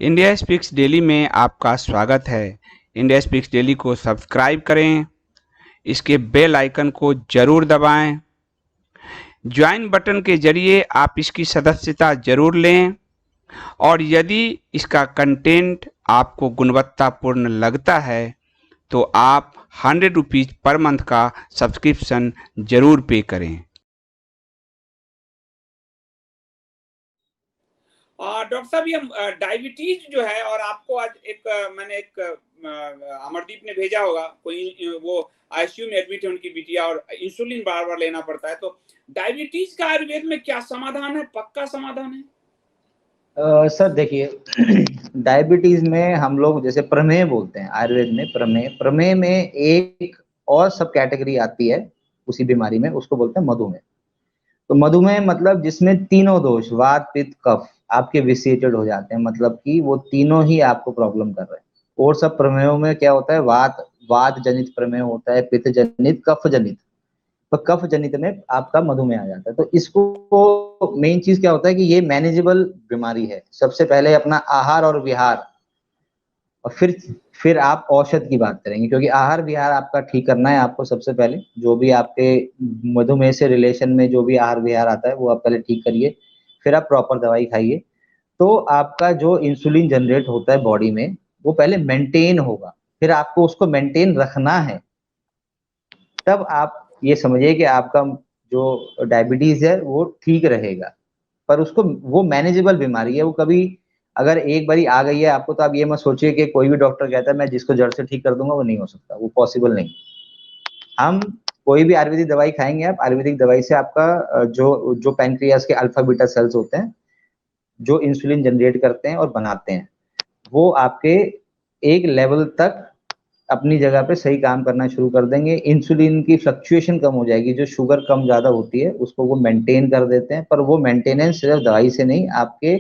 India speaks daily में आपका स्वागत है। इंडिया स्पीक्स डेली को सब्सक्राइब करें, इसके बेल आइकन को जरूर दबाएं। ज्वाइन बटन के जरिए आप इसकी सदस्यता जरूर लें और यदि इसका कंटेंट आपको गुणवत्तापूर्ण लगता है तो आप 100 रुपीज़ पर मंथ का सब्सक्रिप्शन जरूर पे करें। डॉक्टर साहब, ये डायबिटीज जो है, और आपको आज मैंने अमरदीप ने भेजा होगा, कोई वो आईसीयू में एडमिट है उनकी बिटिया, और इंसुलिन बार बार लेना पड़ता है। तो डायबिटीज का आयुर्वेद में क्या समाधान है? पक्का समाधान है? सर देखिए, डायबिटीज में हम लोग जैसे प्रमेय बोलते हैं, आयुर्वेद में प्रमेय में एक और सब कैटेगरी आती है उसी बीमारी में, उसको बोलते हैं मधुमेह। तो मधुमेह मतलब जिसमें तीनों दोष वात पित्त कफ आपके विसिएटेड हो जाते हैं, मतलब कि वो तीनों ही आपको प्रॉब्लम कर रहे हैं। और सब प्रमेयों में क्या होता है, वात जनित प्रमेय होता है, पित्त जनित, कफ जनित। तो कफ जनित में आपका मधुमेह आ जाता है। तो इसको मेन चीज क्या होता है कि ये मैनेजेबल बीमारी है। सबसे पहले अपना आहार और विहार, और फिर आप औषध की बात करेंगे, क्योंकि आहार विहार आपका ठीक करना है आपको। सबसे पहले जो भी आपके मधुमेह से रिलेशन में जो भी आहार विहार आता है वो आप पहले ठीक करिए, फिर आप प्रॉपर दवाई खाइए। तो आपका जो इंसुलिन जनरेट होता है बॉडी में वो पहले मेंटेन होगा, फिर आपको उसको मेंटेन रखना है। तब आप ये समझिए कि आपका जो डायबिटीज है वो ठीक रहेगा। पर उसको, वो मैनेजेबल बीमारी है। वो कभी अगर एक बारी आ गई है आपको, तो आप ये मत सोचिए कि कोई भी डॉक्टर कहता है मैं जिसको जड़ से ठीक कर दूंगा, वो नहीं हो सकता, वो पॉसिबल नहीं। हम कोई भी आयुर्वेदिक दवाई खाएंगे, आप आयुर्वेदिक दवाई से आपका जो जो पैनक्रियास के अल्फा बीटा सेल्स होते हैं जो इंसुलिन जनरेट करते हैं और बनाते हैं, वो आपके एक लेवल तक अपनी जगह पे सही काम करना शुरू कर देंगे। इंसुलिन की फ्लक्चुएशन कम हो जाएगी, जो शुगर कम ज्यादा होती है उसको वो मेंटेन कर देते हैं। पर वो मेंटेनेंस सिर्फ दवाई से नहीं, आपके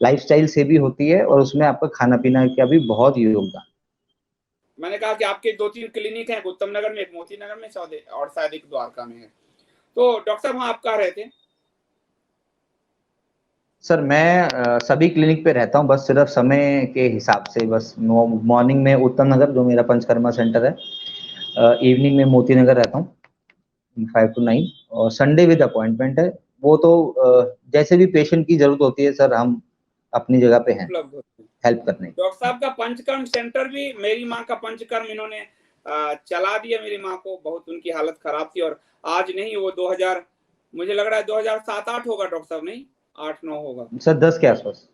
लाइफस्टाइल से भी होती है, और उसमें आपका खाना पीना का भी बहुत योगदान। मैंने कहा कि आपके 2-3 क्लिनिक हैं, उत्तम नगर में, एक मोती नगर में, और शायद एक द्वारका में है। तो डॉक्टर साहब, आप कहाँ रहते हैं? सर मैं सभी क्लिनिक पे रहता हूँ, बस सिर्फ समय के हिसाब से। बस मॉर्निंग में उत्तम नगर जो मेरा पंचकर्मा सेंटर है, इवनिंग में मोती नगर रहता हूँ 5 to 9, और संडे विद अपॉइंटमेंट है। वो तो जैसे भी पेशेंट की जरूरत होती है सर, हम अपनी जगह पे हैं उपलब्ध होते हैं। हेल्प करने। डॉक्टर साहब का पंचकर्म सेंटर भी, मेरी माँ का पंचकर्म इन्होंने चला दिया। मेरी माँ को बहुत, उनकी हालत खराब थी, और आज नहीं, वो 2000, मुझे लग रहा है 2007-8 होगा डॉक्टर साहब, नहीं 8-9 होगा सर 10 के आसपास,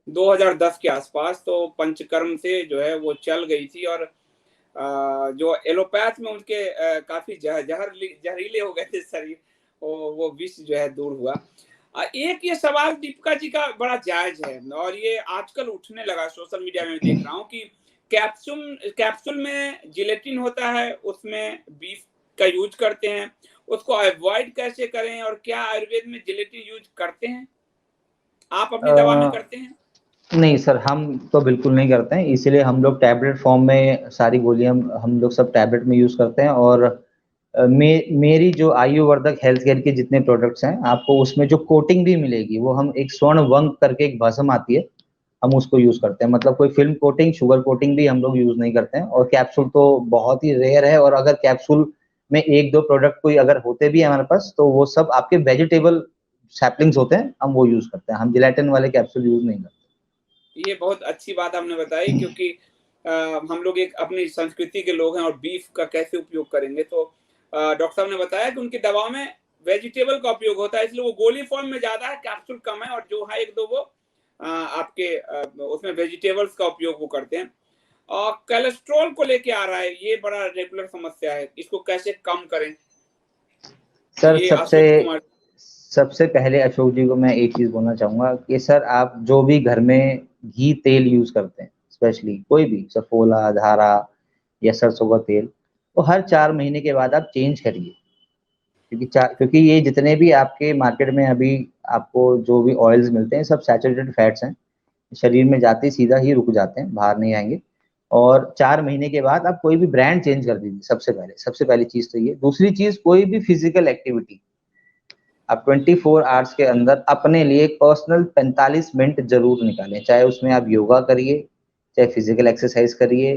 2010 के आसपास। तो पंचकर्म से जो है वो चल गई थी, और जो एलोपैथ में उनके काफी जहरीले हो गए थे शरीर, वो विष जो है दूर हुआ। एक ये सवाल दीपिका जी का बड़ा जायज है, और ये आजकल उठने लगा, सोशल मीडिया में देख रहा हूँ कि कैप्सूल में जिलेटिन होता है, उसमें बीफ का यूज करते हैं। उसको अवॉइड कैसे करें, और क्या आयुर्वेद में जिलेटिन यूज करते हैं? आप अपनी दवा में करते हैं? नहीं सर, हम तो बिल्कुल नहीं करते हैं। इसीलिए हम लोग टैबलेट फॉर्म में सारी गोलियां हम लोग सब टैबलेट में यूज करते हैं। और मेरी जो आयुवर्धक हेल्थ केयर के जितने प्रोडक्ट्स हैं, आपको उसमें जो कोटिंग भी मिलेगी, वो हम एक स्वर्ण वंग करके एक भस्म आती है, हम उसको यूज करते हैं। मतलब कोई फिल्म कोटिंग, शुगर कोटिंग भी हम लोग यूज नहीं करते हैं। और कैप्सूल तो बहुत ही रेयर है, और अगर कैप्सूल में एक दो प्रोडक्ट कोई अगर होते भी है हमारे पास, तो वो सब आपके वेजिटेबल सैपलिंग्स होते हैं, हम वो यूज करते हैं। हम जिलेटिन वाले कैप्सूल यूज नहीं करते। ये बहुत अच्छी बात आपने बताई, क्योंकि हम लोग एक अपनी संस्कृति के लोग हैं, और बीफ का कैसे उपयोग करेंगे। तो डॉक्टर साहब ने बताया कि उनकी दवाओं में वेजिटेबल का उपयोग होता है, इसलिए वो गोली फॉर्म में ज्यादा है, कैप्सूल कम है, और जो है एक दो वो आपके उसमें वेजिटेबल्स का उपयोग वो करते हैं। और कोलेस्ट्रॉल को लेके आ रहा है, ये बड़ा रेगुलर समस्या है, इसको कैसे कम करें? सर ये अशोक कुमार। सबसे पहले अशोक जी को मैं एक चीज बोलना चाहूंगा कि सर, आप जो भी घर में घी तेल यूज करते हैं, स्पेशली कोई भी सफोला, धारा या सरसों का तेल, तो हर 4 महीने के बाद आप चेंज करिए। क्योंकि ये जितने भी आपके मार्केट में अभी आपको जो भी ऑयल्स मिलते हैं, सब सैचुरेटेड फैट्स हैं। शरीर में जाते ही सीधा ही रुक जाते हैं, बाहर नहीं आएंगे। और 4 महीने के बाद आप कोई भी ब्रांड चेंज कर दीजिए। सबसे पहले, सबसे पहली चीज तो ये। दूसरी चीज, कोई भी फिजिकल एक्टिविटी आप 24 आवर्स के अंदर अपने लिए एक पर्सनल 45 मिनट जरूर निकालें, चाहे उसमें आप योगा करिए, चाहे फिजिकल एक्सरसाइज करिए,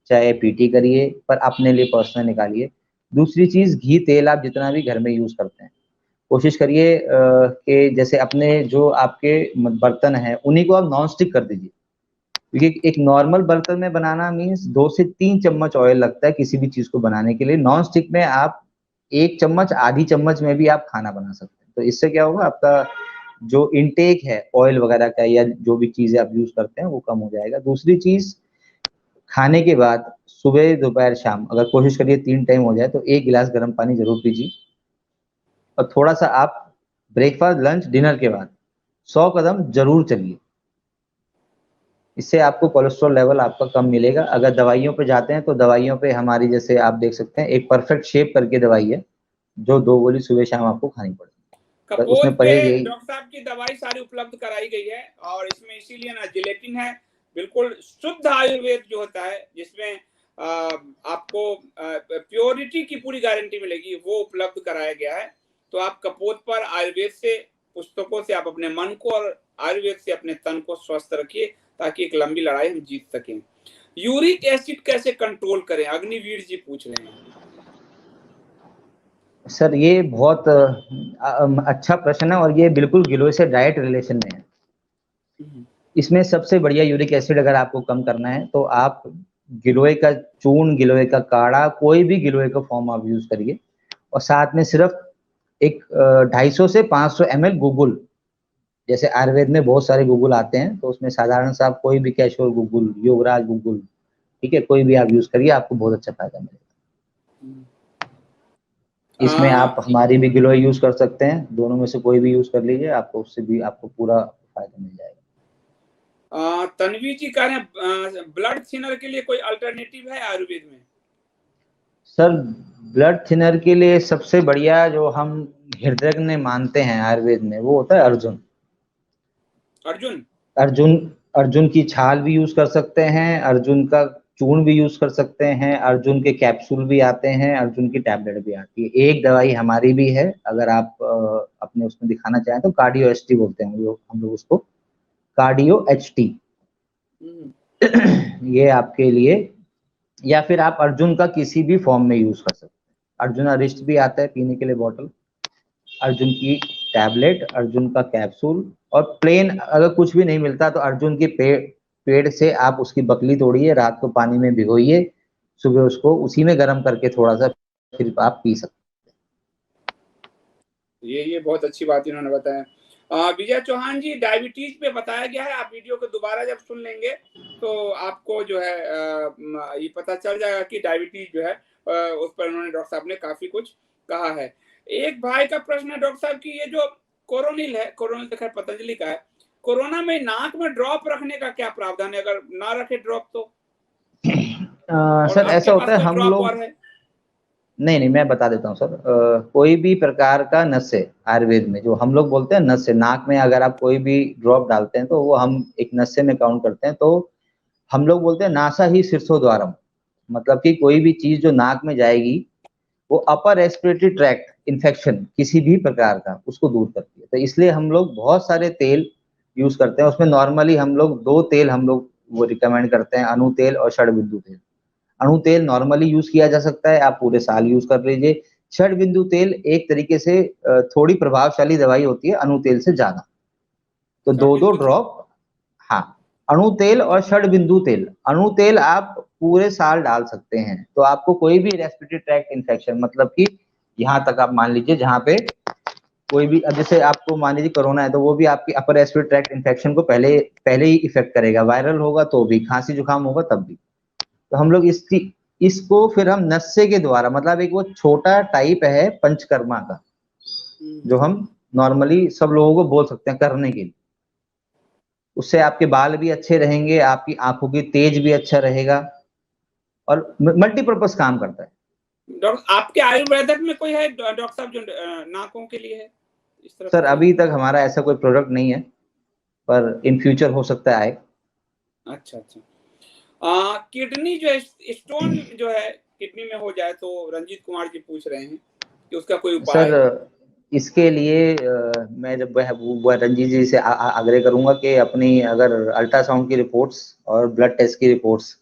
चाहे पीटी करिए, पर अपने लिए पर्सनल निकालिए। दूसरी चीज, घी तेल आप जितना भी घर में यूज करते हैं, कोशिश करिए कि जैसे अपने जो आपके बर्तन हैं उन्हीं को आप नॉन स्टिक कर दीजिए, क्योंकि एक नॉर्मल बर्तन में बनाना मीन्स 2 से 3 चम्मच ऑयल लगता है किसी भी चीज को बनाने के लिए। नॉन स्टिक में आप 1 चम्मच, आधी चम्मच में भी आप खाना बना सकते हैं। तो इससे क्या होगा, आपका जो इनटेक है ऑयल वगैरह का या जो भी चीजें आप यूज करते हैं वो कम हो जाएगा। दूसरी चीज, खाने के बाद सुबह दोपहर शाम अगर कोशिश करिए 3 टाइम हो जाए तो 1 गिलास गर्म पानी जरूर पीजिए। और थोड़ा सा आप ब्रेकफास्ट, लंच, डिनर के बाद 100 कदम जरूर चलिए। इससे आपको कोलेस्ट्रॉल लेवल आपका कम मिलेगा। अगर दवाइयों पे जाते हैं तो दवाइयों पे हमारी, जैसे आप देख सकते हैं, एक परफेक्ट शेप करके दवाई है जो 2 गोली सुबह शाम आपको खानी पड़ेगी। तो कपोत उसमें पे परहेज यही। डॉक्टर साहब की दवाई सारी उपलब्ध कराई गई है, और इसमें इसीलिए ना जिलेटिन है, बिल्कुल शुद्ध आयुर्वेद जो होता है, जिसमें आपको प्योरिटी की पूरी गारंटी मिलेगी, वो उपलब्ध कराया गया है। तो आप कपोत पर आयुर्वेद से, पुस्तकों से आप अपने मन को और आयुर्वेद से अपने तन को स्वस्थ रखिए, ताकि एक लंबी लड़ाई हम जीत सकें। यूरिक एसिड कैसे कंट्रोल करें, अग्निवीर जी पूछ रहे हैं। सर ये बहुत अच्छा प्रश्न है, और ये बिल्कुल गिलोय से डायरेक्ट रिलेशन में है। इसमें सबसे बढ़िया यूरिक एसिड अगर आपको कम करना है तो आप गिलोय का चूर्ण, गिलोय का काढ़ा, कोई भी गिलोय का फॉर्म आप यूज करिए, और साथ में सिर्फ एक 250 से 500 ml गूगल, जैसे आयुर्वेद में बहुत सारे गूगल आते हैं, तो उसमें साधारण सा आप कोई भी कैशोर गूगल, योगराज गूगल, ठीक है, कोई भी आप यूज करिए, आपको बहुत अच्छा फायदा मिलेगा। इसमें आप हमारी भी गिलोय यूज कर सकते हैं, दोनों में से कोई भी यूज कर लीजिए, आपको उससे भी आपको पूरा फायदा मिल जाएगा। तन्वी जी कह रहे हैं ब्लड थिनर के लिए कोई अल्टरनेटिव है आयुर्वेद में? सर ब्लड थिनर के लिए सबसे बढ़िया जो हम हृदय मानते हैं आयुर्वेद में, वो होता है अर्जुन। अर्जुन अर्जुन अर्जुन की छाल भी यूज कर सकते हैं, अर्जुन का चूर्ण भी यूज कर सकते हैं, अर्जुन के कैप्सूल भी आते हैं, अर्जुन की टैबलेट भी आती है। एक दवाई हमारी भी है, अगर आप अपने उसमें दिखाना चाहें तो कार्डियो एचटी बोलते हैं हम लोग उसको, कार्डियो एचटी। ये आपके लिए, या फिर आप अर्जुन का किसी भी फॉर्म में यूज कर सकते हैं। अर्जुन अरिष्ट भी आता है पीने के लिए बॉटल, अर्जुन की टैबलेट, अर्जुन का कैप्सूल, और प्लेन अगर कुछ भी नहीं मिलता तो अर्जुन के पेड़ से आप उसकी बकली तोड़िए, रात को पानी में भिगोइए, सुबह उसको उसी में गर्म करके थोड़ा सा फिर आप पी सकते हैं। ये बहुत अच्छी बात इन्होंने बताया। विजय चौहान जी, डायबिटीज पे बताया गया है, आप वीडियो को दोबारा जब सुन लेंगे तो आपको जो है ये पता चल जाएगा कि डायबिटीज जो है उस पर उन्होंने, डॉक्टर साहब ने काफी कुछ कहा है। एक भाई का प्रश्न है डॉक्टर साहब की, ये जो कोरोनिल है, कोरोनिल तो खैर पतंजलि का है, कोरोना में नाक में ड्रॉप रखने का क्या प्रावधान है, अगर ना रखे ड्रॉप तो? सर ऐसा होता है हम लोग, नहीं मैं बता देता हूँ सर। कोई भी प्रकार का नस्य आयुर्वेद में, जो हम लोग बोलते हैं नस्य, नाक में अगर आप कोई भी ड्रॉप डालते हैं तो वो हम एक नस्य में काउंट करते हैं। तो हम लोग बोलते हैं नासा ही शीर्षो द्वारम, मतलब कि कोई भी चीज जो नाक में जाएगी वो अपर रेस्पिरेटरी ट्रैक्ट इन्फेक्शन किसी भी प्रकार का उसको दूर करती है। तो इसलिए हम लोग बहुत सारे तेल यूज करते हैं। उसमें नॉर्मली हम लोग 2 तेल हम लोग वो रिकमेंड करते हैं, अणु तेल और षडबिंदु तेल। अणु तेल नॉर्मली यूज किया जा सकता है, आप पूरे साल यूज कर लीजिए। षडबिंदु तेल एक तरीके से थोड़ी प्रभावशाली दवाई होती है अणु तेल से ज्यादा, तो 2-2 ड्रॉप। हाँ, अणु तेल और षडबिंदु तेल। अणु तेल आप पूरे साल डाल सकते हैं, तो आपको कोई भी रेस्पिरेटरी ट्रैक्ट इन्फेक्शन, मतलब कि यहाँ तक आप मान लीजिए जहाँ पे कोई भी, अब जैसे आपको मान लीजिए कोरोना है तो वो भी आपकी अपर रेस्पिरेटरी ट्रैक्ट इन्फेक्शन को पहले ही इफेक्ट करेगा, वायरल होगा तो भी, खांसी जुकाम होगा तब भी। तो हम लोग इसको फिर हम नस्य के द्वारा, मतलब एक वो छोटा टाइप है पंचकर्मा का, जो हम नॉर्मली सब लोगों को बोल सकते हैं करने के लिए। उससे आपके बाल भी अच्छे रहेंगे, आपकी आंखों की तेज भी अच्छा रहेगा, और मल्टीपर्पज काम करता है। डॉक्टर आपके आयुर्वेदिक में कोई है डॉक्टर साहब जो नाकों के लिए है इस तरह? सर अभी तक हमारा ऐसा कोई प्रोडक्ट नहीं है, पर इन फ्यूचर हो सकता है। अच्छा अच्छा। किडनी जो है, स्टोन जो है किडनी में हो जाए तो रंजीत कुमार जी पूछ रहे हैं कि उसका कोई उपाय? सर इसके लिए मैं जब वो रंजीत जी से आग्रह करूंगा कि अपनी अगर अल्ट्रासाउंड की रिपोर्ट्स और ब्लड टेस्ट की रिपोर्ट्स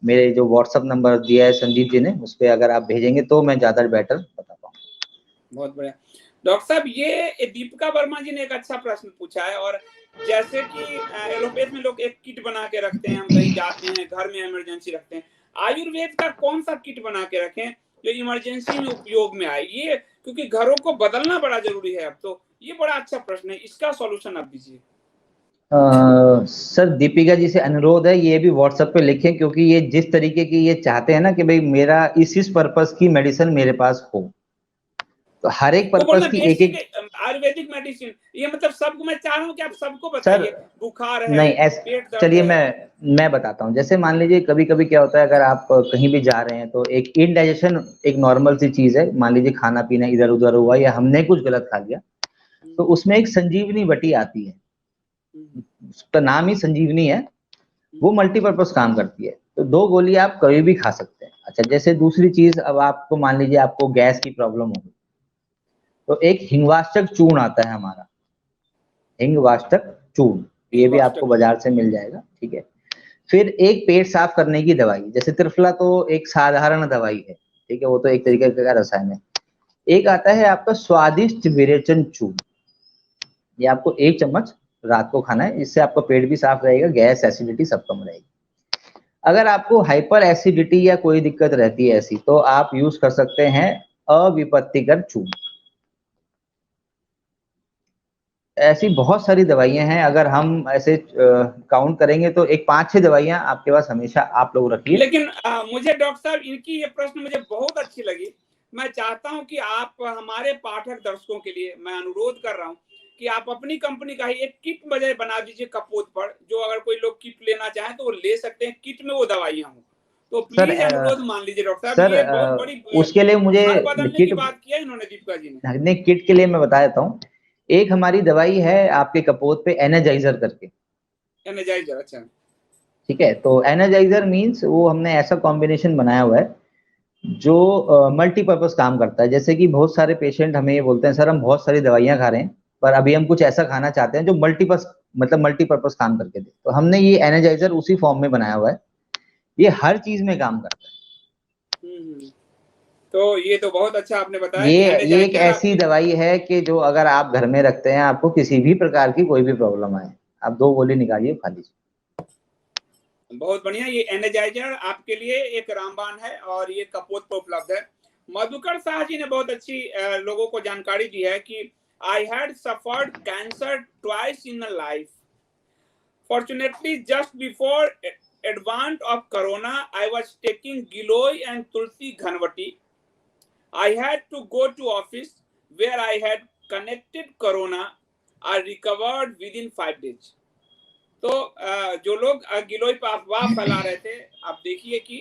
मेरे जो व्हाट्सएप नंबर दिया है संदीप जी ने उस पर अगर आप भेजेंगे तो मैं ज्यादा बेटर बता पाऊंगा। बहुत बढ़िया डॉक्टर साहब, ये दीपिका वर्मा जी ने एक अच्छा प्रश्न पूछा है। और जैसे कि एलोपैथ में लोग एक किट बना के रखते हैं, हम कहीं जाते हैं, घर में इमरजेंसी रखते हैं, आयुर्वेद का कौन सा किट बना के रखें जो इमरजेंसी में उपयोग में आए? ये क्योंकि घरों को बदलना बड़ा जरूरी है अब, तो ये बड़ा अच्छा प्रश्न है, इसका सॉल्यूशन आप दीजिए। सर दीपिका जी से अनुरोध है ये भी व्हाट्सएप पे लिखें, क्योंकि ये जिस तरीके की ये चाहते हैं ना कि भाई मेरा इस पर्पस की मेडिसिन मेरे पास हो, तो हर एक वो बोलना पर्पस की एक बेसिक एक आयुर्वेदिक मेडिसिन, ये मतलब सबको मैं चाह रहा हूँ कि आप सबको सर बताइए। बुखार है, नहीं पेट दर्द चलिए है। मैं बताता हूँ। जैसे मान लीजिए कभी कभी क्या होता है, अगर आप कहीं भी जा रहे हैं तो एक इनडाइजेशन एक नॉर्मल सी चीज है। मान लीजिए खाना पीना इधर उधर हुआ या हमने कुछ गलत खा लिया, तो उसमें एक संजीवनी बटी आती है, उसका नाम ही संजीवनी है, वो मल्टीपर्पज काम करती है। तो 2 गोली आप कभी भी खा सकते हैं। अच्छा, जैसे दूसरी चीज, अब आपको मान लीजिए आपको गैस की प्रॉब्लम होगी, तो एक हिंगवाष्टक चूर्ण आता है हमारा, हिंगवाष्टक चूर्ण, ये भी आपको बाजार से मिल जाएगा, ठीक है। फिर एक पेट साफ करने की दवाई, जैसे त्रिफला तो एक साधारण दवाई है, ठीक है, वो तो एक तरीके का रसायन है। एक आता है आपका स्वादिष्ट विरेचन चूर्ण, ये आपको 1 चम्मच रात को खाना है, इससे आपका पेट भी साफ रहेगा, गैस एसिडिटी सब कम रहेगी। अगर आपको हाइपर एसिडिटी या कोई दिक्कत रहती है ऐसी, तो आप यूज कर सकते हैं अविपत्तिकर चूर्ण। ऐसी बहुत सारी दवाइयां हैं, अगर हम ऐसे काउंट करेंगे तो एक 5-6 दवाइयां आपके पास हमेशा आप लोग रखिए। लेकिन मुझे डॉक्टर साहब इनकी ये प्रश्न मुझे बहुत अच्छी लगी। मैं चाहता हूं कि आप हमारे पाठक दर्शकों के लिए मैं अनुरोध कर रहा हूं कि आप अपनी कंपनी का ही एक किट बजाय बना दीजिए कपोत पर, जो अगर कोई लोग किट लेना चाहें तो वो ले सकते हैं, किट में वो दवाइयां हों। तो सर प्लीज अनुरोध मान लीजिए डॉक्टर साहब, सर ये बहुत बड़ी उसके लिए मुझे घर बदलने की किट, बात किया इन्होंने दीपिका जी ने। किट के लिए मैं बता देता हूँ। एक हमारी दवाई है आपके कपोत पे एनर्जाइजर करके, एनर्जाइजर, अच्छा। ठीक है। तो एनर्जाइजर मींस वो हमने ऐसा कॉम्बिनेशन बनाया हुआ है जो मल्टीपर्पज काम करता है। जैसे कि बहुत सारे पेशेंट हमें ये बोलते हैं सर हम बहुत सारी दवाइयां खा रहे हैं, पर अभी हम कुछ ऐसा खाना चाहते हैं जो मल्टीपर्पज काम करके दे। तो हमने ये एनर्जाइजर उसी फॉर्म में बनाया हुआ है, ये हर चीज में काम करता है। तो ये तो बहुत अच्छा आपने बताया कि ये एक एनर्जाइजर ऐसी दवाई है कि जो अगर आप घर में रखते हैं, आपको किसी भी प्रकार की कोई भी प्रॉब्लम आए, आप 2 गोली निकालिए, खा लीजिए। बहुत बढ़िया, ये एनर्जाइजर आपके लिए एक रामबाण है और ये कपोत पर उपलब्ध है। मधुकर शाह जी ने बहुत अच्छी लोगों को जानकारी दी है कि I had suffered cancer twice in life, fortunately just before advent of corona I was taking Giloy and Tulsi Ghanvati. I had to go to office where I had connected corona. I recovered within 5 days. तो जो लोग गिलोय पर अफवाह फैला रहे थे, आप देखिए कि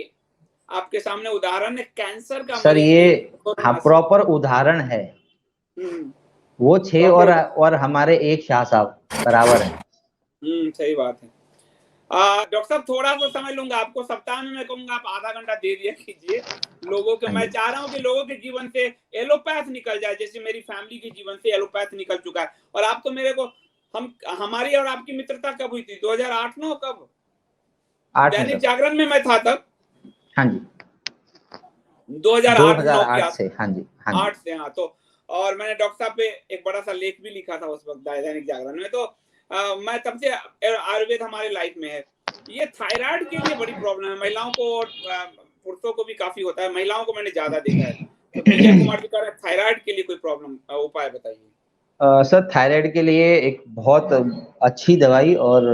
आपके सामने उदाहरण है कैंसर का सर मरीज ये हाँ कोरोना से। प्रॉपर उदाहरण है, वो 6 और हमारे 1 शाह साहब बराबर है। सही बात है। डॉक्टर साहब थोड़ा सा समय लूंगा आपको, सप्ताह में मैं कहूंगा आप आधा घंटा दे दिया कीजिए लोगों के। मैं चाह रहा हूं कि लोगों के जीवन से एलोपैथ निकल जाए, जैसे मेरी फैमिली के जीवन से एलोपैथ निकल चुका है। और आप तो मेरे को, हमारी और आपकी मित्रता कब हुई थी? 2008-9 कब? दैनिक जागरण में मैं था तब। हाँ जी, 2008-9 की से, हाँ जी, 8 से, हाँ। तो और मैंने डॉक्टर साहब पे एक बड़ा सा लेख भी लिखा था उस वक्त दैनिक जागरण में। तो मैं तब से आयुर्वेद हमारे लाइफ में है। ये थायराइड के लिए बड़ी प्रॉब्लम है महिलाओं को, और पुरुषों को भी काफी होता है, महिलाओं को मैंने ज्यादा देखा है। तो विजय कुमार जी कह रहे हैं थायराइड के लिए कोई प्रॉब्लम उपाय बताइए। सर थायराइड के लिए एक बहुत अच्छी दवाई और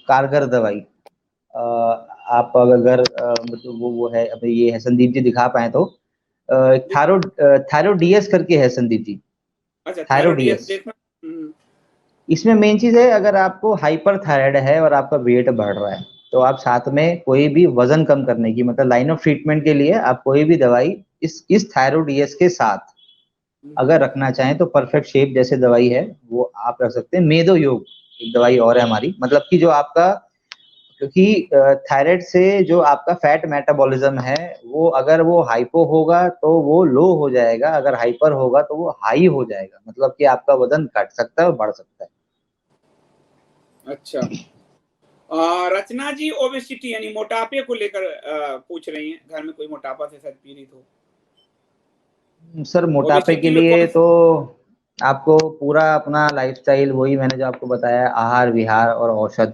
कारगर दवाई, आप अगर मतलब वो है, अब ये है संदीप जी दिखा पाए तो थायरोडीएस करके है संदीप जी। अच्छा, थायरोडीएस देखना। इसमें मेन चीज है, अगर आपको हाइपर थायराइड है और आपका वेट बढ़ रहा है, तो आप साथ में कोई भी वजन कम करने की मतलब लाइन ऑफ ट्रीटमेंट के लिए आप कोई भी दवाई इस थायरोडीएस के साथ अगर रखना चाहें तो परफेक्ट शेप जैसे दवाई है वो आप रख सकते हैं। मेदो योग एक दवाई और है हमारी, मतलब कि जो आपका क्योंकि थायराइड से जो आपका फैट मेटाबॉलिज्म है वो अगर वो हाइपो होगा तो वो लो हो जाएगा, अगर हाइपर होगा तो वो हाई हो जाएगा, मतलब कि आपका वजन घट सकता है और बढ़ सकता है। अच्छा। रचना जी ओबेसिटी यानी मोटापे को लेकर पूछ रही हैं, घर में कोई मोटापा से शायद पीड़ित हो। सर मोटापे के ओबेसिटी में लिए कौन तो आपको पूरा अपना लाइफस्टाइल, वही मैंने जो आपको बताया, आहार विहार और औषध,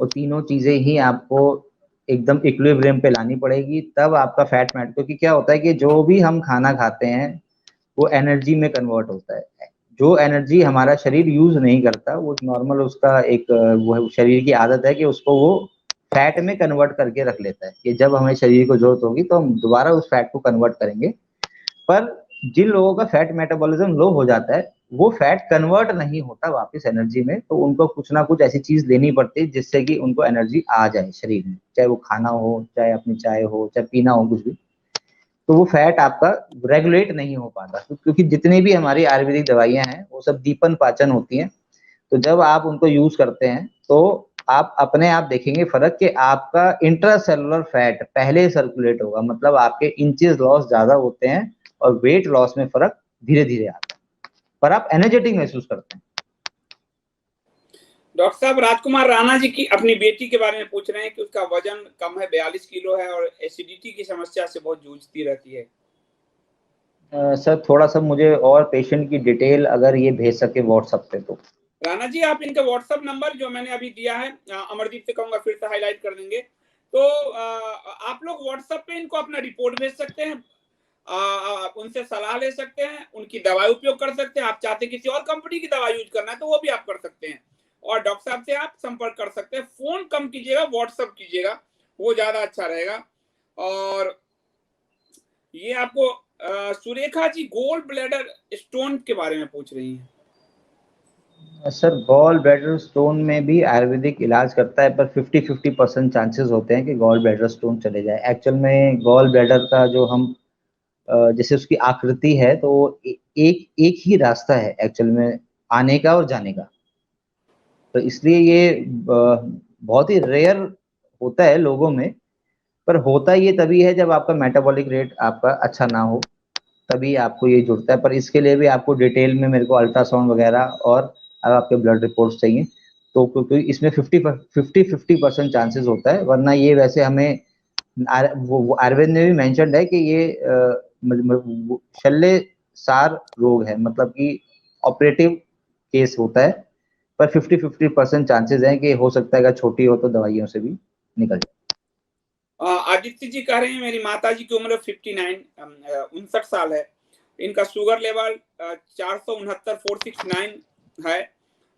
वो तीनों चीजें ही आपको एकदम इक्विलिब्रियम पे लानी पड़ेगी, तब आपका फैट मैट, क्योंकि क्या होता है कि जो भी हम खाना खाते हैं वो एनर्जी में कन्वर्ट होता है। जो एनर्जी हमारा शरीर यूज नहीं करता वो नॉर्मल उसका एक वो शरीर की आदत है कि उसको वो फैट में कन्वर्ट करके रख लेता है कि जब हमें शरीर को जरूरत होगी तो हम दोबारा उस फैट को कन्वर्ट करेंगे। पर जिन लोगों का फैट मेटाबॉलिज्म लो हो जाता है वो फैट कन्वर्ट नहीं होता वापस एनर्जी में, तो उनको कुछ ना कुछ ऐसी चीज लेनी पड़ती है जिससे कि उनको एनर्जी आ जाए शरीर में, चाहे वो खाना हो, चाहे अपनी चाय हो, चाहे पीना हो, कुछ भी। तो वो फैट आपका रेगुलेट नहीं हो पाता, क्योंकि जितनी भी हमारी आयुर्वेदिक दवाइयां हैं वो सब दीपन पाचन होती हैं। तो जब आप उनको यूज करते हैं तो आप अपने आप देखेंगे फर्क कि आपका इंट्रासेलुलर फैट पहले सर्कुलेट होगा, मतलब आपके इंचेस लॉस ज्यादा होते हैं और वेट लॉस में फर्क धीरे धीरे आता है, पर आप एनर्जेटिक महसूस करते हैं। डॉक्टर साहब राजकुमार राणा जी की अपनी बेटी के बारे में पूछ रहे हैं कि उसका वजन कम है, 42 किलो है और एसिडिटी की समस्या से बहुत जूझती रहती है। सर थोड़ा सा मुझे और पेशेंट की डिटेल अगर ये भेज सके व्हाट्सएप पे तो। राणा जी आप इनका व्हाट्सएप नंबर जो मैंने अभी दिया है, अमरदीप से कहूंगा फिर से हाईलाइट कर देंगे, तो आप लोग व्हाट्सएप पे इनको अपना रिपोर्ट भेज सकते हैं, उनसे सलाह ले सकते हैं, उनकी दवाई उपयोग कर सकते हैं। आप चाहते किसी और कंपनी की दवाई यूज करना है तो वो भी आप कर सकते हैं, और डॉक्टर साहब से आप संपर्क कर सकते हैं। फोन कम कीजिएगा, व्हाट्सएप कीजिएगा, वो ज्यादा अच्छा रहेगा। और ये आपको Surekha ji gold bladder stone के बारे में पूछ रही हैं। सर गॉल ब्लैडर स्टोन में भी आयुर्वेदिक इलाज करता है, पर 50-50% चांसेस होते हैं कि गॉल ब्लैडर स्टोन चले जाए। एक्चुअल में गॉल ब्लैडर का जो हम जैसे उसकी आकृति है तो एक एक ही रास्ता है एक्चुअल में आने का और जाने का, तो इसलिए ये बहुत ही रेयर होता है लोगों में। पर होता ये तभी है जब आपका मेटाबॉलिक रेट आपका अच्छा ना हो, तभी आपको ये जुड़ता है। पर इसके लिए भी आपको डिटेल में मेरे को अल्ट्रासाउंड वगैरह और अगर आपके ब्लड रिपोर्ट्स चाहिए तो, क्योंकि इसमें 50-50% चांसेस होता है, वरना ये वैसे हमें वो आयुर्वेद में भी मेंशन्ड है कि ये शल्य सार रोग है, मतलब कि ऑपरेटिव केस होता है। पर 50-50% चांसेस हैं कि हो सकता है अगर छोटी हो तो दवाइयों से भी निकल जाए। आदित्य जी कह रहे हैं मेरी माता जी की उम्र 59 साल है, इनका शुगर लेवल 469 है,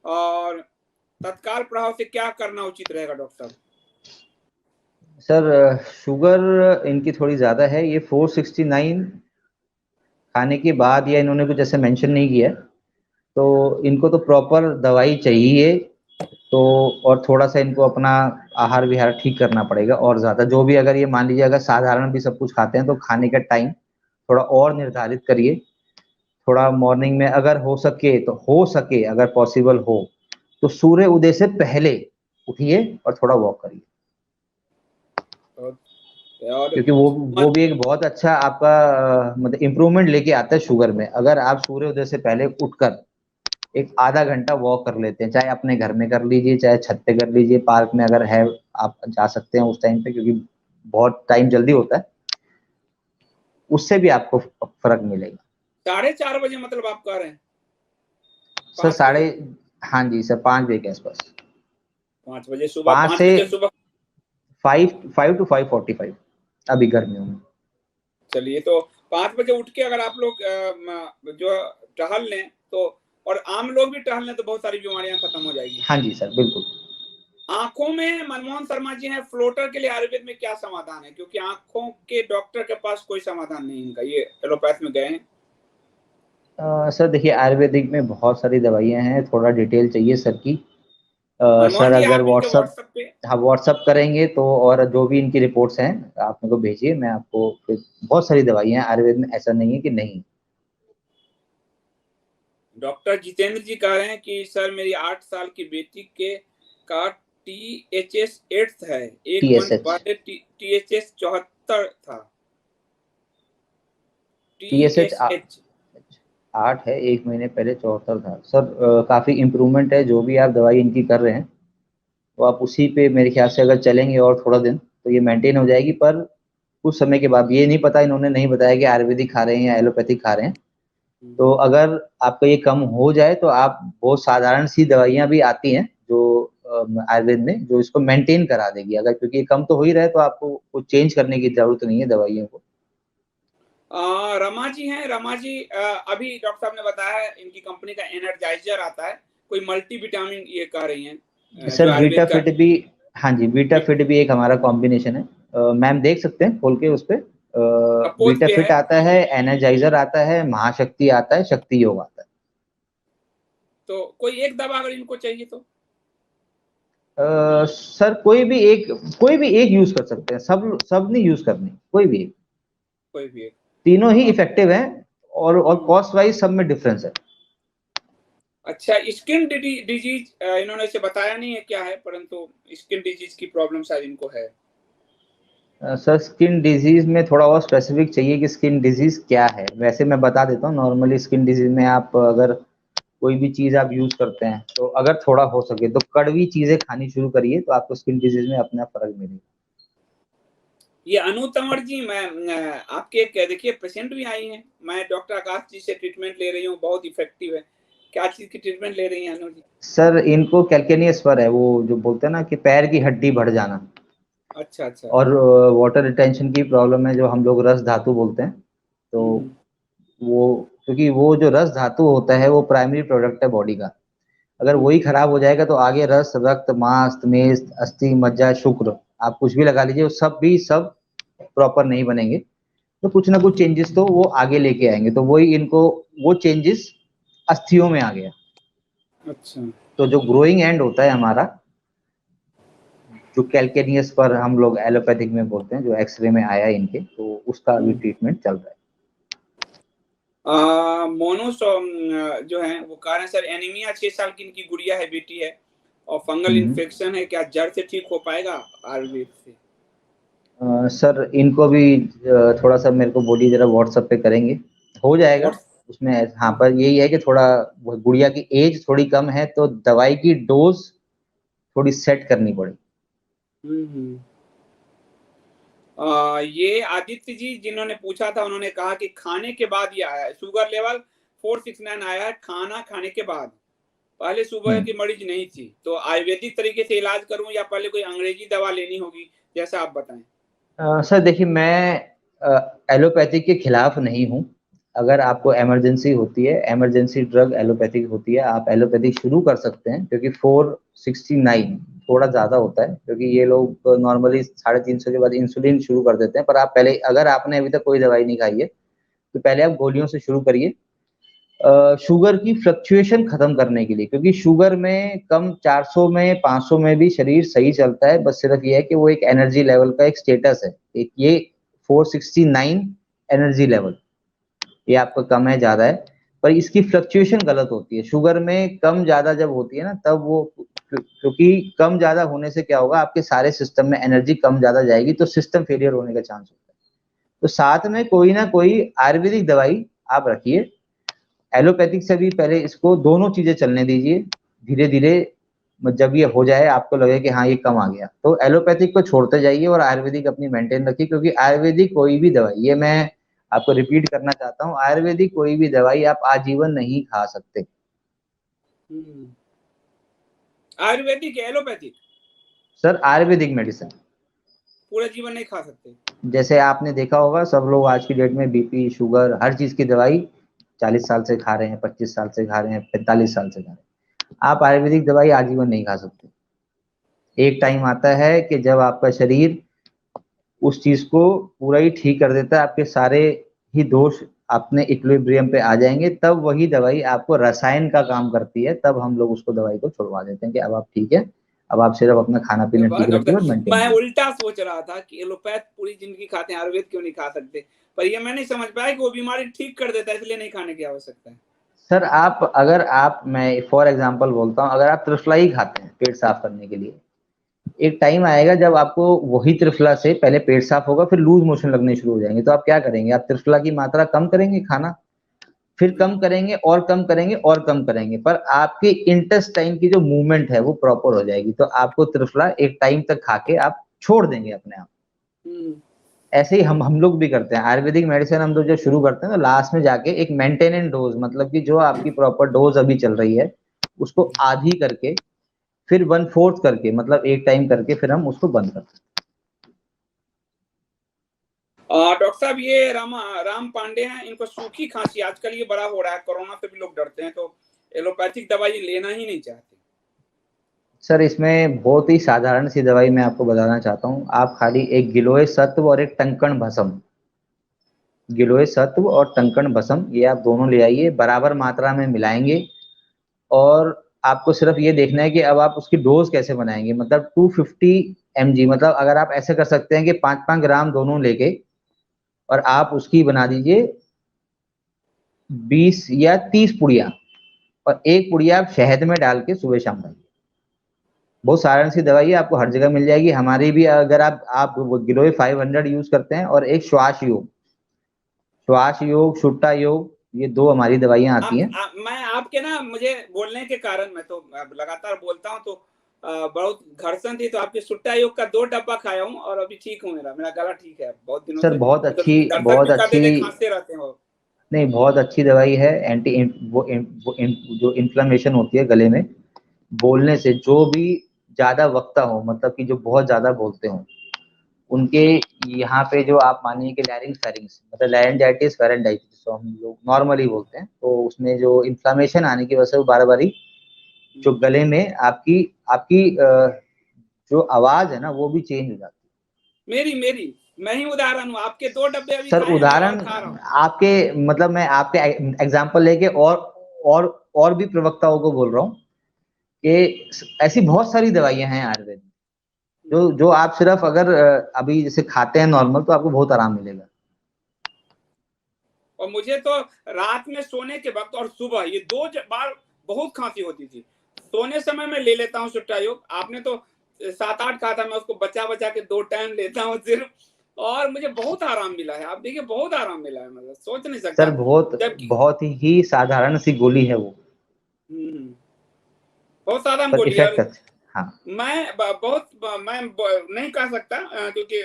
और तत्काल प्रभाव से क्या करना उचित रहेगा डॉक्टर साहब? सर शुगर इनकी थोड़ी ज्यादा है, ये 469 खाने के बाद या इन्होंने कुछ ऐसे मेंशन नहीं किया, तो इनको तो प्रॉपर दवाई चाहिए। तो और थोड़ा सा इनको अपना आहार विहार ठीक करना पड़ेगा, और ज्यादा जो भी, अगर ये मान लीजिए अगर साधारण भी सब कुछ खाते हैं तो खाने का टाइम थोड़ा और निर्धारित करिए। थोड़ा मॉर्निंग में अगर हो सके तो, हो सके अगर पॉसिबल हो तो सूर्य उदय से पहले उठिए और थोड़ा वॉक करिए, और क्योंकि वो भी एक बहुत अच्छा आपका मतलब इम्प्रूवमेंट लेके आता है शुगर में। अगर आप सूर्य उदय से पहले उठकर एक आधा घंटा वॉक कर लेते हैं, चाहे अपने घर में कर लीजिए, चाहे छत पे कर लीजिए, पार्क में अगर है आप जा सकते हैं उस टाइम पे, क्योंकि बहुत टाइम जल्दी होता है, उससे भी आपको फर्क मिलेगा। 4:30 बजे मतलब आप कह रहे हैं? सर 5 बजे? हाँ जी सर, 5 बजे के आसपास। 5 बजे सुबह, 5 5 से बजे सुबह। 5 to 5:45 अभी गर्मियों में। चलिए, तो 5 बजे उठ के अगर आप लोग जो टहल लें तो, और आम लोग भी टहल लें तो बहुत सारी बीमारियां खत्म हो जाएगी। हाँ जी सर बिल्कुल। आंखों में मनमोहन शर्मा जी हैं, फ्लोटर के लिए आयुर्वेद में क्या समाधान है? क्योंकि आंखों के डॉक्टर के पास कोई समाधान नहीं इनका, ये एलोपैथ में गए हैं। सर देखिए आयुर्वेदिक में बहुत सारी दवाइयां हैं, थोड़ा डिटेल चाहिए सर की। सर मनमोहन जी अगर आप इनके व्हाट्सअप, व्हाट्सएप पे, हाँ व्हाट्सअप करेंगे तो, और जो भी इनकी रिपोर्ट्स हैं आप मेरे को भेजिए, मैं आपको फिर, बहुत सारी दवाइयां हैं आयुर्वेद में, ऐसा नहीं है कि नहीं। डॉक्टर जितेंद्र जी कह रहे हैं कि सर मेरी 8 साल की बेटी के का THS 8 है, एक मंथ TSH पहले THS 74 था। TSH TSH 8 है, 1 महीने पहले 74 था सर। काफ़ी इम्प्रूवमेंट है, जो भी आप दवाई इनकी कर रहे हैं तो आप उसी पे मेरे ख्याल से अगर चलेंगे और थोड़ा दिन तो ये मेंटेन हो जाएगी। पर कुछ समय के बाद, ये नहीं पता, इन्होंने नहीं बताया कि आयुर्वेदिक खा रहे हैं या एलोपैथिक खा रहे हैं। तो अगर आपका ये कम हो जाए तो आप, बहुत साधारण सी दवाइयाँ भी आती हैं जो आयुर्वेद में, जो इसको मेंटेन करा देगी। अगर क्योंकि ये कम तो हो ही रहा है तो आपको कुछ चेंज करने की जरूरत नहीं है दवाइयों को। रमा जी हैं, रमा जी अभी डॉक्टर साहब ने बताया है इनकी कंपनी का एनर्जाइजर आता है, कोई मल्टी विटामिन ये कह रही हैं, जो सर बीटा आयुर्वेद का। फिट भी, हाँ जी, बीटा फिट भी एक हमारा कॉम्बिनेशन है। मैम देख सकते हैं खोल के उस पे। पोस्ट बीटा पे फिट है। आता है, एनर्जाइजर आता है, महाशक्ति आता है, शक्ति योग आता है। तो कोई एक दवा अगर इनको चाहिए तो सर कोई भी एक यूज कर सकते हैं, सब सब नहीं यूज करनी, कोई भी एक। कोई भी एक। तीनों ही इफेक्टिव हैं और हम्म। कॉस्ट वाइज सब में डिफरेंस है। अच्छा, स्किन डिजीज इन्होंने इसे बताया नहीं है क्या है, परंतु स्किन डिजीज की प्रॉब्लम शायद इनको है। सर स्किन डिजीज में थोड़ा और स्पेसिफिक चाहिए कि स्किन डिजीज क्या है। वैसे मैं बता देता हूँ, नॉर्मली स्किन डिजीज में आप अगर कोई भी चीज आप यूज करते हैं तो अगर थोड़ा हो सके तो कड़वी चीजें खानी शुरू करिए, तो आपको स्किन डिजीज में अपना फर्क मिलेगा। ये अनु तंवर जी, मैं आपके एक देखिए पेशेंट भी आई हैं, मैं डॉक्टर आकाश जी से ट्रीटमेंट ले रही हूँ, बहुत इफेक्टिव है। क्या चीज की ट्रीटमेंट ले रही हैं अनु जी? सर इनको कैल्केनियस पर है, वो जो बोलते हैं ना कि पैर की हड्डी बढ़ जाना, अच्छा अच्छा। और वाटर रिटेंशन की प्रॉब्लम है, जो हम लोग रस धातु बोलते हैं। तो हम्म। वो, क्योंकि वो जो रस धातु होता है वो प्राइमरी प्रोडक्ट है बॉडी का। अगर वही हम्म। खराब हो जाएगा तो आगे रस, रक्त, मांस, मेद, अस्थि, मज्जा, शुक्र, आप कुछ भी लगा लीजिए, वो सब भी सब प्रॉपर नहीं बनेंगे। तो कुछ ना कुछ चेंजेस तो वो आगे लेके आएंगे। तो वही इनको, वो चेंजेस अस्थियों में आ गया। अच्छा। तो जो ग्रोइंग एंड होता है हमारा, जो कैल्केनियस पर हम लोग एलोपैथिक में बोलते हैं, जो एक्सरे में आया इनके, तो उसका भी ट्रीटमेंट चल रहा है। जो है वो कह रहे हैं सर, एनीमिया 6 साल की इनकी गुड़िया है, बेटी है, और फंगल हम्म। इन्फेक्शन है, क्या जड़ से ठीक हो पाएगा आयुर्वेद से? सर इनको भी थोड़ा सा मेरे को बोलिए, जरा व्हाट्सएप पे करेंगे, हो जाएगा व्हाट्स उसमें। हाँ, पर यही है कि थोड़ा गुड़िया की एज थोड़ी कम है तो दवाई की डोज थोड़ी सेट करनी पड़ेगी। हम्म। ये आदित्य जी जिन्होंने पूछा था, उन्होंने कहा कि खाने के बाद ये आया है, शुगर लेवल 469 आया है खाना खाने के बाद। पहले सुबह की मरीज नहीं थी, तो आयुर्वेदिक तरीके से इलाज करूं या पहले कोई अंग्रेजी दवा लेनी होगी, जैसा आप बताएं। सर देखिए, मैं एलोपैथिक के खिलाफ नहीं हूँ। अगर आपको इमरजेंसी होती है, इमरजेंसी ड्रग एलोपैथिक होती है, आप एलोपैथिक शुरू कर सकते हैं। क्योंकि 469 थोड़ा ज़्यादा होता है, क्योंकि ये लोग नॉर्मली 350 के बाद इंसुलिन शुरू कर देते हैं। पर आप पहले, अगर आपने अभी तक कोई दवाई नहीं खाई है तो पहले आप गोलियों से शुरू करिए, शुगर की फ्लक्चुएशन खत्म करने के लिए। क्योंकि शुगर में कम 400 में 500 में भी शरीर सही चलता है, बस सिर्फ ये है कि वो एक एनर्जी लेवल का एक स्टेटस है। एक ये 469 एनर्जी लेवल, ये आपका कम है, ज्यादा है, पर इसकी फ्लक्चुएशन गलत होती है। शुगर में कम ज्यादा जब होती है ना, तब वो, क्योंकि कम ज्यादा होने से क्या होगा, आपके सारे सिस्टम में एनर्जी कम ज्यादा जाएगी, तो सिस्टम फेलियर होने का चांस होता है। तो साथ में कोई ना कोई आयुर्वेदिक दवाई आप रखिए। एलोपैथिक से भी पहले इसको दोनों चीजें चलने दीजिए, धीरे धीरे जब ये हो जाए, आपको लगे कि हाँ ये कम आ गया, तो एलोपैथिक को छोड़ते जाइए और आयुर्वेदिक अपनी मेंटेन रखिए। क्योंकि आयुर्वेदिक कोई भी दवाई, ये मैं आपको रिपीट करना चाहता हूँ, आयुर्वेदिक कोई भी दवाई आप आजीवन नहीं खा सकते। आयुर्वेदिक या एलोपैथिक? सर आयुर्वेदिक मेडिसिन पूरा जीवन नहीं खा सकते? जैसे आपने देखा होगा, सब लोग आज की डेट में बीपी, शुगर, हर चीज की दवाई 40 साल से खा रहे हैं, 25 साल से खा रहे हैं, 45 साल से खा रहे हैं। आप आयुर्वेदिक दवाई आजीवन नहीं खा सकते। एक टाइम आता है कि जब आपका शरीर उस चीज को पूरा ही ठीक कर देता है, आपके सारे ही दोष अपने इक्विलिब्रियम पे आ जाएंगे, तब वही दवाई आपको रसायन का काम करती है। तब हम लोग उसको, दवाई को छुड़वा देते हैं कि अब आप ठीक है, अब आप सिर्फ अपना खाना पीना ठीक रखिए और डॉक्टर, मेंटेन मैं करिए। उल्टा सोच रहा था कि एलोपैथ पूरी जिंदगी खाते हैं, आयुर्वेद क्यों नहीं खा सकते, पर ये मैं नहीं समझ पाया कि वो बीमारी ठीक कर देता है, इसलिए नहीं खाने की आवश्यकता है। सर आप, अगर आप, मैं फॉर एग्जांपल बोलता हूँ, अगर आप त्रिफला ही खाते हैं पेट साफ करने के लिए, एक टाइम आएगा जब आपको वही त्रिफला से पहले पेट साफ होगा, फिर लूज मोशन लगने शुरू हो जाएंगे, तो आप क्या करेंगे, आप त्रिफला की मात्रा कम करेंगे खाना, फिर कम करेंगे और कम करेंगे और कम करेंगे, पर आपकी इंटेस्टाइन की जो मूवमेंट है वो प्रॉपर हो जाएगी, तो आपको त्रिफला एक टाइम तक खा के आप छोड़ देंगे अपने आप। ऐसे ही हम लोग भी करते हैं आयुर्वेदिक मेडिसिन, हम लोग जब शुरू करते हैं तो लास्ट में जाके एक मेंटेनेंस डोज, मतलब कि जो आपकी प्रॉपर डोज अभी चल रही है उसको आधी करके फिर 1/4 करके, मतलब एक टाइम करके फिर हम उसको बंद करते हैं। डॉक्टर साहब ये राम पांडे हैं, इनको सूखी खांसी आजकल ये बड़ा हो रहा है, कोरोना से भी लोग डरते हैं, तो एलोपैथिक दवाई लेना ही नहीं चाहते। सर इसमें बहुत ही साधारण सी दवाई मैं आपको बताना चाहता हूँ, आप खाली एक गिलोय सत्व और एक टंकण भस्म, गिलोय सत्व और टंकण भस्म ये आप दोनों ले आइए, बराबर मात्रा में मिलाएंगे, और आपको सिर्फ ये देखना है कि अब आप उसकी डोज कैसे बनाएंगे, मतलब 250 mg, मतलब अगर आप ऐसे कर सकते हैं कि 5-5 ग्राम दोनों लेके और आप उसकी बना दीजिए 20 या 30 पुड़िया, और एक पुड़िया आप शहद में डाल के सुबह शाम खाइए। बहुत साधारण सी दवाई है, आपको हर जगह मिल जाएगी, हमारी भी, अगर आप गिलोय 500 यूज करते हैं, और एक श्वास योग सुट्टा योग, ये 2 हमारी दवाइयां आती हैं। मैं आपके ना, मुझे बोलने के कारण मैं तो लगातार बोलता हूँ, तो बहुत घर्षण थी, तो आपके सुट्टा योग का 2 डब्बा खाया हूँ और अभी ठीक हूँ, मेरा गला ठीक है बहुत दिनों सर से। बहुत तो अच्छी, दर्शक बहुत भी कहते अच्छी, थे खांसते रहते हैं वो। नहीं बहुत अच्छी दवाई है, जो इन्फ्लेमेशन होती है गले में बोलने से, जो भी ज्यादा वक्ता हो, मतलब कि जो बहुत ज्यादा बोलते हो, उनके यहाँ पे जो आप मानिए कि लैरिंग्स फेरिंग्स, मतलब लैरिंजाइटिस फेरेंडाइटिस तो हम लोग नॉर्मली बोलते हैं, तो उसमें जो इन्फ्लेमेशन आने की वजह से वो बार बारी जो गले में आपकी आपकी जो आवाज है ना वो भी चेंज हो जाती है। मेरी मैं ही उदाहरण हूँ, आपके 2 डब्बे अभी सर खाए हैं, मैं और उदाहरण खा रहा हूँ। आपके, मतलब मैं आपके एग्जांपल लेके और और भी प्रवक्ताओं को बोल रहा हूँ कि ऐसी बहुत सारी दवाइयां हैं आयुर्वेद में, जो आप सिर्फ अगर अभी जैसे खाते हैं नॉर्मल, तो आपको बहुत आराम मिलेगा। और मुझे तो रात में सोने के वक्त और सुबह ये 2 बार बहुत खांसी होती थी, सोने समय में ले लेता हूँ सुट्टा योग। आपने तो 7-8 कहा था, मैं उसको बचा बचा के 2 टाइम लेता हूँ सिर्फ, और मुझे बहुत आराम मिला है। आप देखिए बहुत आराम मिला है, मतलब सोच नहीं सकता। सर बहुत जबकि बहुत ही साधारण सी गोली है वो, बहुत साधारण पर गोली है। इफेक्ट अच्छा। हाँ मैं नहीं कह सकता क्योंकि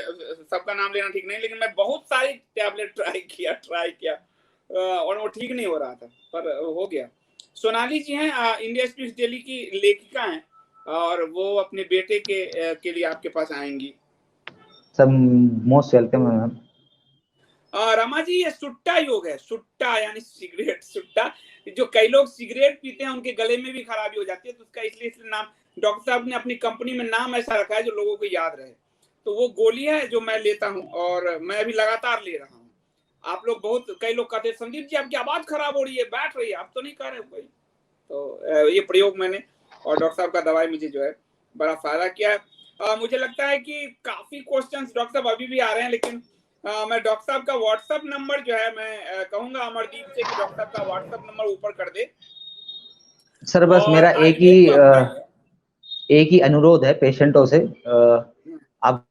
सबका नाम लेना ठीक नहीं, लेकिन मैं बहुत सारी टैबलेट ट्राई किया और वो ठीक नहीं हो रहा था, पर हो गया। सोनाली जी हैं, इंडिया स्पीक्स डेली की लेखिका हैं, और वो अपने बेटे के लिए आपके पास आएंगी। सब मोस्ट वेलकम है मैम। रमा जी, ये सुट्टा योग है, सुट्टा यानी सिगरेट, सुट्टा। जो कई लोग सिगरेट पीते हैं उनके गले में भी खराबी हो जाती है, तो उसका इसलिए नाम डॉक्टर साहब ने अपनी कंपनी में नाम ऐसा रखा है जो लोगों को याद रहे। तो वो गोली है जो मैं लेता हूँ, और मैं अभी लगातार ले रहा हूँ। आप लोग बहुत, कई लोग कहते हैं संदीप जी आपकी आवाज खराब हो रही है, बैठ रही है, आप तो नहीं कह रहे कोई। तो ये प्रयोग मैंने, और डॉक्टर साहब का दवाई मुझे जो है बड़ा फायदा किया है। मुझे लगता है कि काफी क्वेश्चंस डॉक्टर साहब अभी भी आ रहे हैं, लेकिन मैं डॉक्टर साहब का व्हाट्सएप नंबर जो है, मैं कहूंगा अमरदीप से कि डॉक्टर साहब का व्हाट्सएप नंबर ऊपर कर दे, सर बस और मेरा आयुर्वेद को अपनाइए। एक ही अनुरोध है पेशेंटों से, आप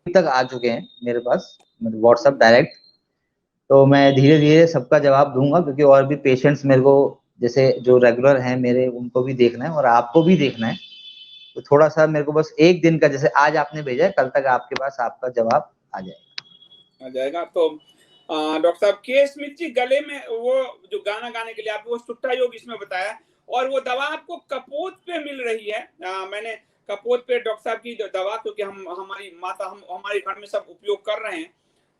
तक आ चुके हैं मेरे पास, मतलब व्हाट्सएप डायरेक्ट, तो मैं धीरे धीरे सबका जवाब दूंगा, क्योंकि और भी पेशेंट्स मेरे को जैसे जो रेगुलर हैं मेरे, उनको भी देखना है और आपको भी देखना है, तो थोड़ा सा मेरे को बस एक दिन का, जैसे आज आपने भेजा है कल तक आपके पास आपका जवाब आ जाएगा। तो डॉक्टर साहब के स्मिथ जी, गले में वो जो गाना गाने के लिए आपको वो सुट्टा योग इसमें बताया, और वो दवा आपको कपोत पे मिल रही है। मैंने कपोत पे डॉक्टर साहब की दवा, क्योंकि हमारी माता, हमारे घर में सब उपयोग कर रहे हैं,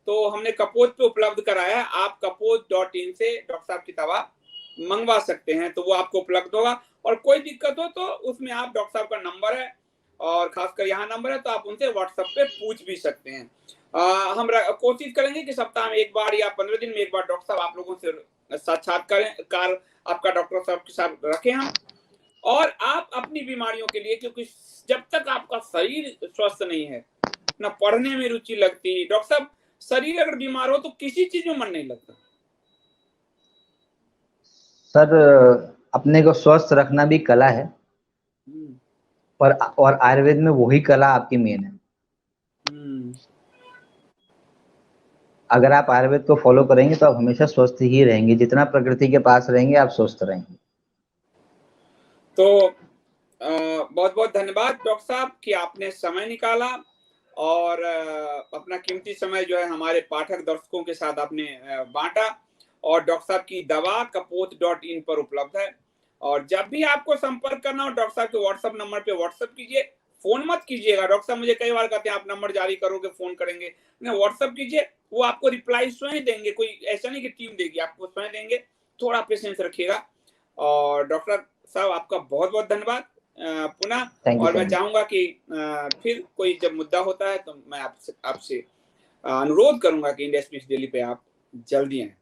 तो हमने कपोत पे उपलब्ध कराया है। आप कपोत.in से डॉक्टर साहब की दवा मंगवा सकते हैं, तो वो आपको उपलब्ध होगा। और कोई दिक्कत हो तो उसमें आप, डॉक्टर साहब का नंबर है, और खासकर यहाँ नंबर है, तो आप उनसे व्हाट्सएप पे पूछ भी सकते हैं। हम कोशिश करेंगे कि सप्ताह में 1 बार या 15 दिन में 1 बार डॉक्टर साहब आप लोगों से साक्षात्कार आपका डॉक्टर साहब के साथ रखें हम, और आप अपनी बीमारियों के लिए, क्योंकि जब तक आपका शरीर स्वस्थ नहीं है ना पढ़ने में रुचि लगती। डॉक्टर साहब, शरीर अगर बीमार हो तो किसी चीज में मन नहीं लगता। सर अपने को स्वस्थ रखना भी कला है, और आयुर्वेद में वही कला आपकी मेन है। अगर आप आयुर्वेद को फॉलो करेंगे तो आप हमेशा स्वस्थ ही रहेंगे, जितना प्रकृति के पास रहेंगे आप स्वस्थ रहेंगे। तो बहुत बहुत धन्यवाद डॉक्टर साहब कि आपने समय निकाला और अपना कीमती समय जो है हमारे पाठक दर्शकों के साथ आपने बांटा। और डॉक्टर साहब की दवा कपोत.in पर उपलब्ध है, और जब भी आपको संपर्क करना हो डॉक्टर साहब के व्हाट्सएप नंबर पे व्हाट्सएप कीजिए, फोन मत कीजिएगा। डॉक्टर साहब मुझे कई बार कहते हैं आप नंबर जारी करोगे फोन करेंगे, नहीं व्हाट्सएप कीजिए, वो आपको रिप्लाई स्वयं देंगे, कोई ऐसा नहीं कि टीम देगी, आपको स्वयं देंगे। थोड़ा पेशेंस रखिएगा। और डॉक्टर साहब आपका बहुत बहुत धन्यवाद पुनः। और मैं चाहूंगा कि फिर कोई जब मुद्दा होता है तो मैं आपसे अनुरोध करूंगा कि इंडिया स्पीक्स डेली पे आप जल्दी आए।